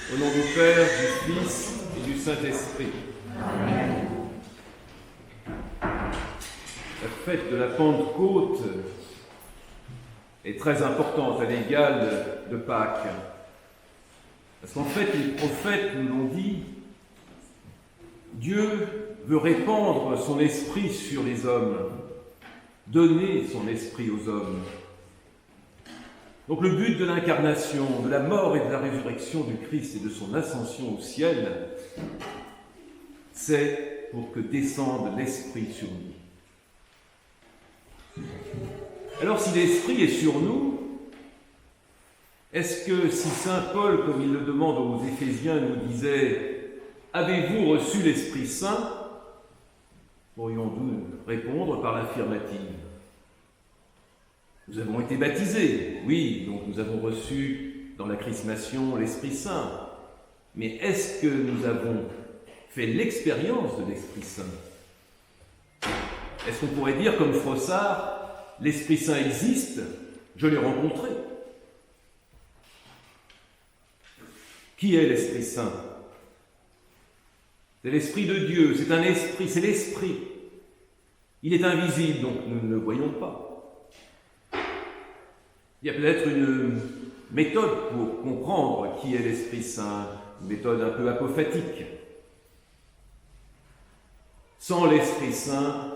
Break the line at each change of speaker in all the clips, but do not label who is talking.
Au nom du Père, du Fils et du Saint-Esprit. Amen. La fête de la Pentecôte est très importante à l'égal de Pâques. Parce qu'en fait, les prophètes nous l'ont dit, Dieu veut répandre son esprit sur les hommes, donner son esprit aux hommes. Donc le but de l'incarnation, de la mort et de la résurrection du Christ et de son ascension au ciel, c'est pour que descende l'Esprit sur nous. Alors si l'Esprit est sur nous, est-ce que si saint Paul, comme il le demande aux Éphésiens, nous disait « Avez-vous reçu l'Esprit Saint ?» pourrions-nous répondre par l'affirmative. Nous avons été baptisés, oui, donc nous avons reçu dans la chrismation l'Esprit Saint. Mais est-ce que nous avons fait l'expérience de l'Esprit Saint? Est-ce qu'on pourrait dire, comme Froissart, l'Esprit Saint existe, je l'ai rencontré? Qui est l'Esprit Saint? C'est l'Esprit de Dieu, c'est un esprit, c'est l'Esprit. Il est invisible, donc nous ne le voyons pas. Il y a peut-être une méthode pour comprendre qui est l'Esprit Saint, une méthode un peu apophatique. Sans l'Esprit Saint,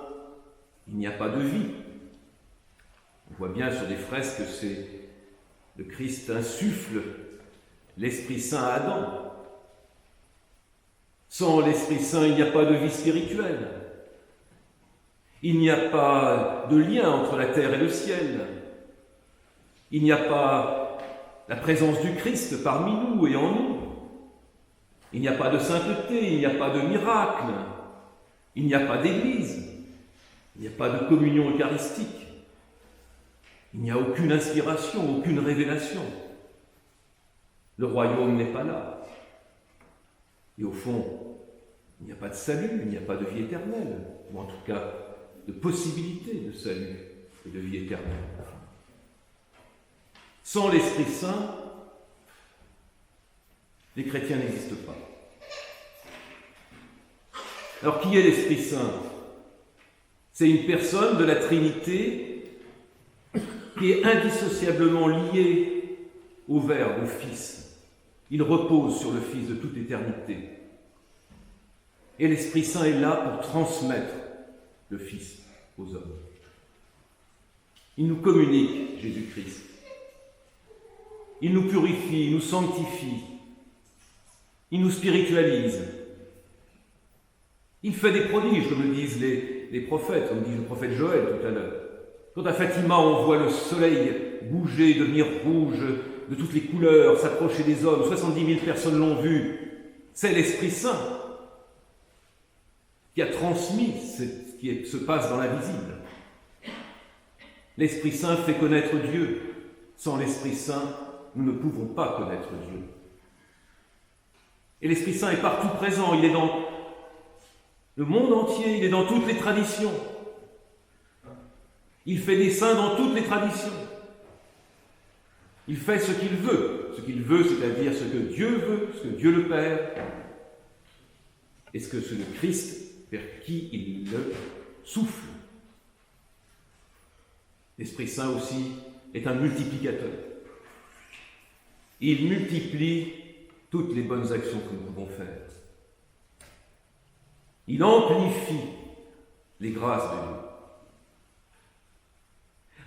il n'y a pas de vie. On voit bien sur des fresques que c'est le Christ insuffle l'Esprit Saint à Adam. Sans l'Esprit Saint, il n'y a pas de vie spirituelle. Il n'y a pas de lien entre la terre et le ciel. Il n'y a pas la présence du Christ parmi nous et en nous. Il n'y a pas de sainteté, il n'y a pas de miracle. Il n'y a pas d'église. Il n'y a pas de communion eucharistique. Il n'y a aucune inspiration, aucune révélation. Le royaume n'est pas là. Et au fond, il n'y a pas de salut, il n'y a pas de vie éternelle, ou en tout cas de possibilité de salut et de vie éternelle. Sans l'Esprit Saint, les chrétiens n'existent pas. Alors qui est l'Esprit Saint? C'est une personne de la Trinité qui est indissociablement liée au Verbe, au Fils. Il repose sur le Fils de toute éternité. Et l'Esprit Saint est là pour transmettre le Fils aux hommes. Il nous communique Jésus-Christ. Il nous purifie, il nous sanctifie. Il nous spiritualise. Il fait des prodiges, comme le disent les prophètes, comme dit le prophète Joël tout à l'heure. Quand à Fatima, on voit le soleil bouger, devenir rouge, de toutes les couleurs, s'approcher des hommes, 70 000 personnes l'ont vu. C'est l'Esprit Saint qui a transmis ce qui se passe dans l'invisible. L'Esprit Saint fait connaître Dieu. Sans l'Esprit Saint, nous ne pouvons pas connaître Dieu. Et l'Esprit Saint est partout présent, il est dans le monde entier, il est dans toutes les traditions. Il fait des saints dans toutes les traditions. Il fait ce qu'il veut, c'est-à-dire ce que Dieu veut, ce que Dieu le Père, et ce que c'est le Christ vers qui il le souffle. L'Esprit Saint aussi est un multiplicateur. Il multiplie toutes les bonnes actions que nous pouvons faire. Il amplifie les grâces de Dieu.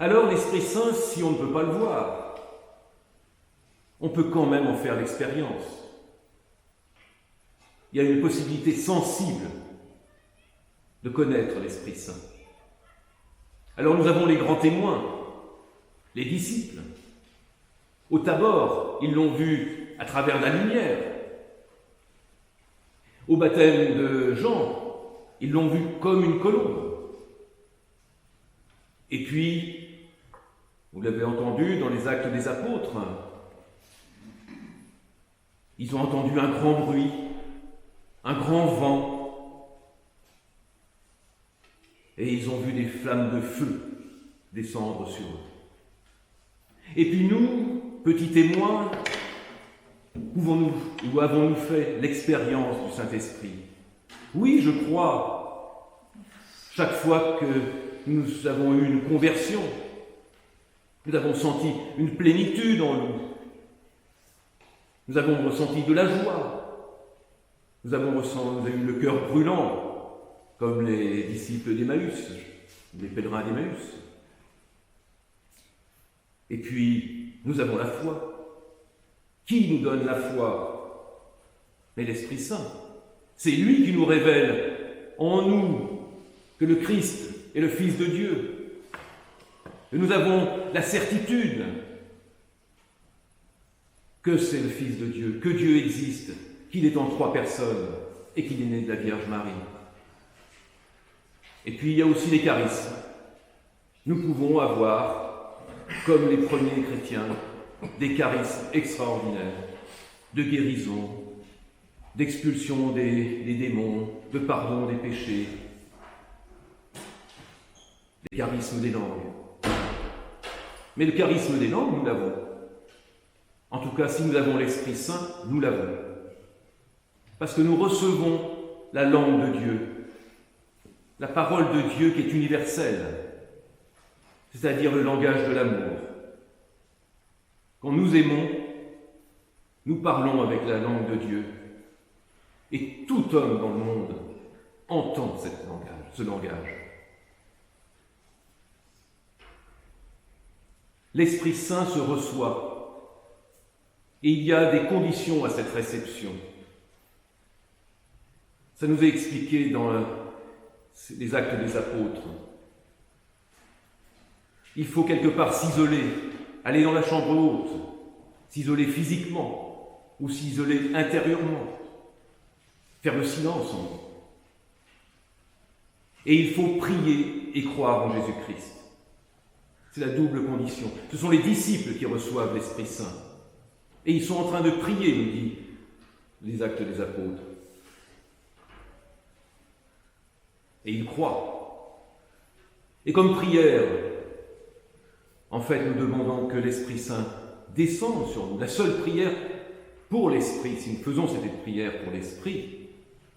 Alors l'Esprit Saint, si on ne peut pas le voir, on peut quand même en faire l'expérience. Il y a une possibilité sensible de connaître l'Esprit Saint. Alors nous avons les grands témoins, les disciples. Au Tabor, ils l'ont vu à travers la lumière. Au baptême de Jean, ils l'ont vu comme une colombe. Et puis, vous l'avez entendu dans les Actes des Apôtres, ils ont entendu un grand bruit, un grand vent, et ils ont vu des flammes de feu descendre sur eux. Et puis nous, petits témoins, Pouvons-nous ou avons-nous fait l'expérience du Saint-Esprit? Oui, je crois. Chaque fois que nous avons eu une conversion, nous avons senti une plénitude en nous. Nous avons ressenti de la joie. Nous avons eu le cœur brûlant, comme les disciples d'Emmaüs, les pèlerins d'Emmaüs. Et puis, nous avons la foi. Qui nous donne la foi? Mais l'Esprit Saint. C'est lui qui nous révèle en nous que le Christ est le Fils de Dieu. Et nous avons la certitude que c'est le Fils de Dieu, que Dieu existe, qu'il est en 3 personnes et qu'il est né de la Vierge Marie. Et puis il y a aussi les charismes. Nous pouvons avoir, comme les premiers chrétiens, des charismes extraordinaires, de guérison, d'expulsion des démons, de pardon des péchés, des charismes des langues. Mais le charisme des langues, nous l'avons. En tout cas, si nous avons l'Esprit Saint, nous l'avons. Parce que nous recevons la langue de Dieu, la parole de Dieu qui est universelle, c'est-à-dire le langage de l'amour. Quand nous aimons, nous parlons avec la langue de Dieu. Et tout homme dans le monde entend ce langage. L'Esprit Saint se reçoit. Et il y a des conditions à cette réception. Ça nous est expliqué dans les Actes des Apôtres. Il faut quelque part s'isoler, aller dans la chambre haute, s'isoler physiquement ou s'isoler intérieurement, faire le silence en nous. Et il faut prier et croire en Jésus-Christ. C'est la double condition. Ce sont les disciples qui reçoivent l'Esprit Saint. Et ils sont en train de prier, nous dit les Actes des Apôtres. Et ils croient. Et comme prière, en fait, nous demandons que l'Esprit Saint descende sur nous. La seule prière pour l'Esprit, si nous faisons cette prière pour l'Esprit,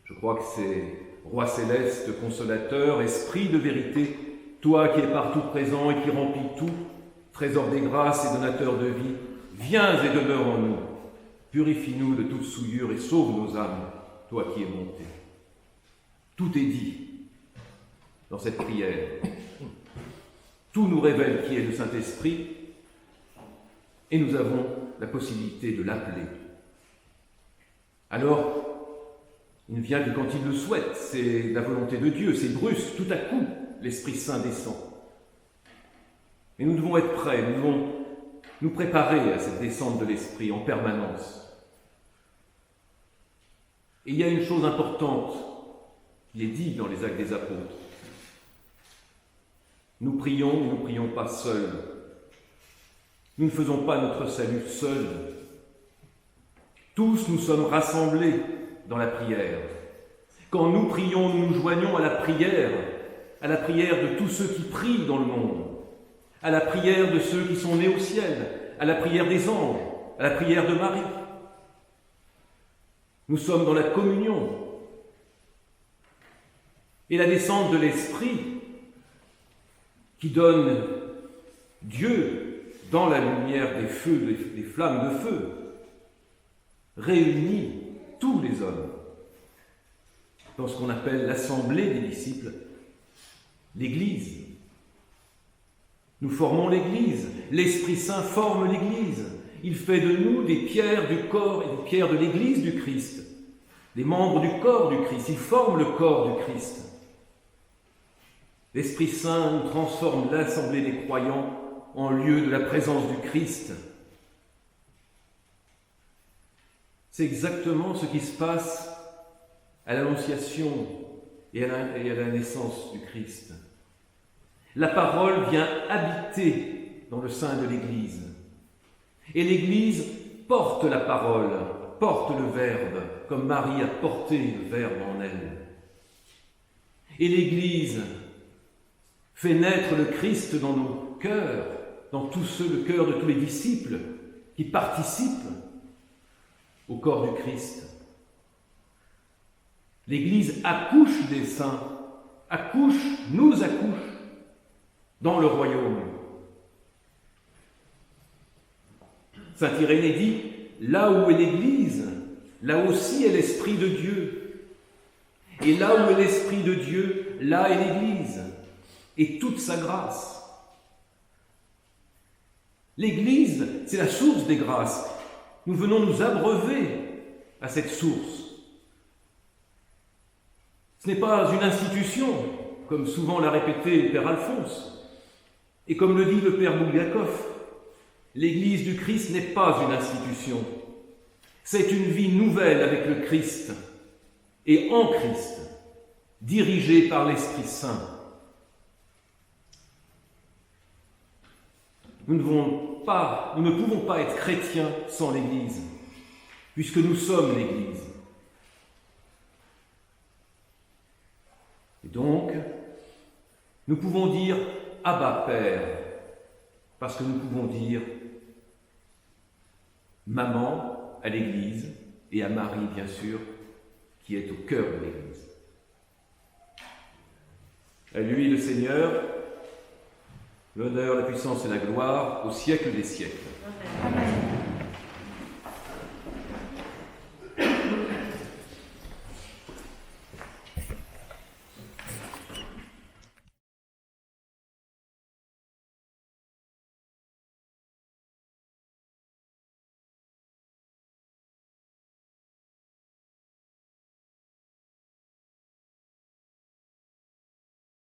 je crois que c'est Roi céleste, consolateur, Esprit de vérité, toi qui es partout présent et qui remplis tout, trésor des grâces et donateur de vie, viens et demeure en nous. Purifie-nous de toute souillure et sauve nos âmes, toi qui es monté. Tout est dit dans cette prière. Tout nous révèle qui est le Saint-Esprit et nous avons la possibilité de l'appeler. Alors, il ne vient que quand il le souhaite, c'est la volonté de Dieu, c'est brusque, tout à coup, l'Esprit Saint descend. Et nous devons être prêts, nous devons nous préparer à cette descente de l'Esprit en permanence. Et il y a une chose importante qui est dite dans les Actes des Apôtres. Nous prions, mais nous ne prions pas seuls. Nous ne faisons pas notre salut seuls. Tous nous sommes rassemblés dans la prière. Quand nous prions, nous nous joignons à la prière de tous ceux qui prient dans le monde, à la prière de ceux qui sont nés au ciel, à la prière des anges, à la prière de Marie. Nous sommes dans la communion. Et la descente de l'Esprit qui donne Dieu dans la lumière des feux, des flammes de feu, réunit tous les hommes dans ce qu'on appelle l'assemblée des disciples, l'Église. Nous formons l'Église, l'Esprit Saint forme l'Église. Il fait de nous des pierres du corps et des pierres de l'Église du Christ, des membres du corps du Christ. Il forme le corps du Christ. L'Esprit Saint nous transforme l'assemblée des croyants en lieu de la présence du Christ. C'est exactement ce qui se passe à l'Annonciation et à la naissance du Christ. La parole vient habiter dans le sein de l'Église. Et l'Église porte la parole, porte le Verbe, comme Marie a porté le Verbe en elle. Et l'Église fait naître le Christ dans nos cœurs, dans le cœur de tous les disciples qui participent au corps du Christ. L'Église accouche des saints, nous accouche dans le royaume. Saint Irénée dit, là où est l'Église, là aussi est l'Esprit de Dieu. Et là où est l'Esprit de Dieu, là est l'Église, et toute sa grâce. L'Église, c'est la source des grâces. Nous venons nous abreuver à cette source. Ce n'est pas une institution, comme souvent l'a répété le Père Alphonse, et comme le dit le Père Bulgakov. L'Église du Christ n'est pas une institution. C'est une vie nouvelle avec le Christ et en Christ, dirigée par l'Esprit Saint. Nous ne pouvons pas être chrétiens sans l'Église, puisque nous sommes l'Église. Et donc, nous pouvons dire « Abba, Père », parce que nous pouvons dire « Maman » à l'Église, et à Marie, bien sûr, qui est au cœur de l'Église. À lui, le Seigneur, l'honneur, la puissance et la gloire au siècle des siècles.
Amen.